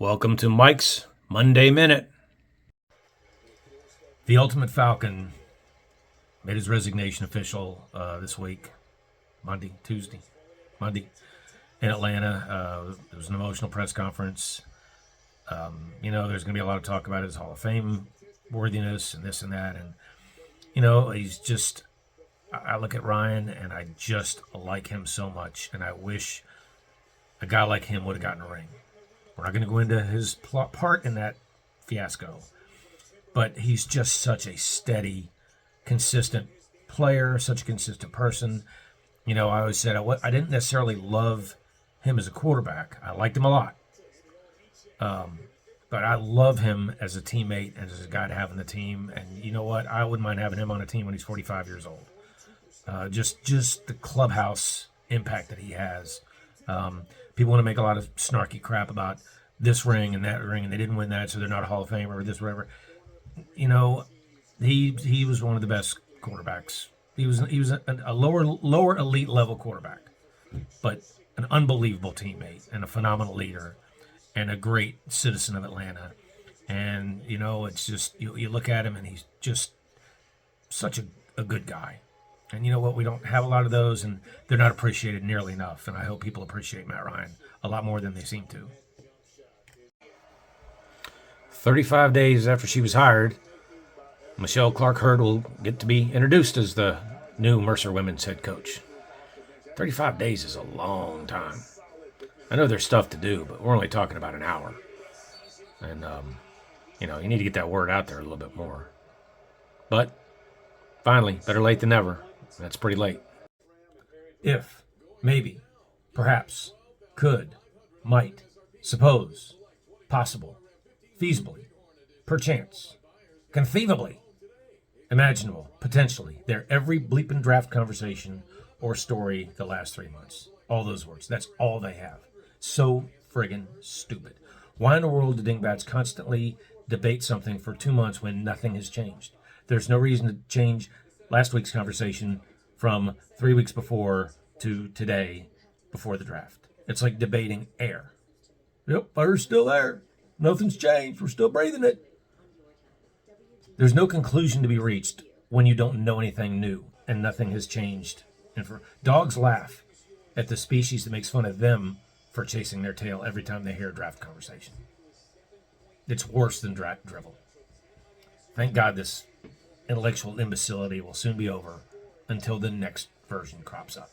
Welcome to Mike's Monday Minute. The Ultimate Falcon made his resignation official this week, Monday, in Atlanta. There was an emotional press conference. There's going to be a lot of talk about his Hall of Fame worthiness and this and that. And, he's just, I look at Ryan and I just like him so much. And I wish a guy like him would have gotten a ring. We're not going to go into his part in that fiasco, but he's just such a steady, consistent player, such a consistent person. I always said I didn't necessarily love him as a quarterback. I liked him a lot. But I love him as a teammate and as a guy to have on the team. And you know what? I wouldn't mind having him on a team when he's 45 years old. Just the clubhouse impact that he has. People want to make a lot of snarky crap about this ring and that ring, and they didn't win that, so they're not a Hall of Famer or this, whatever. He was one of the best quarterbacks. He was a lower elite level quarterback, but an unbelievable teammate and a phenomenal leader and a great citizen of Atlanta. And it's just you look at him and he's just such a good guy. And you know what? We don't have a lot of those, and they're not appreciated nearly enough. And I hope people appreciate Matt Ryan a lot more than they seem to. 35 days after she was hired, Michelle Clark-Hurd will get to be introduced as the new Mercer women's head coach. 35 days is a long time. I know there's stuff to do, but we're only talking about an hour. And, you need to get that word out there a little bit more. But finally, better late than never. That's pretty late. If, maybe, perhaps, could, might, suppose, possible, feasibly, perchance, conceivably, imaginable, potentially, their every bleeping draft conversation or story the last 3 months. All those words. That's all they have. So friggin' stupid. Why in the world do dingbats constantly debate something for 2 months when nothing has changed? There's no reason to change last week's conversation from 3 weeks before to today before the draft. It's like debating air. Yep, fire's still there. Nothing's changed. We're still breathing it. There's no conclusion to be reached when you don't know anything new and nothing has changed. And dogs laugh at the species that makes fun of them for chasing their tail every time they hear a draft conversation. It's worse than draft drivel. Thank God this intellectual imbecility will soon be over until the next version crops up.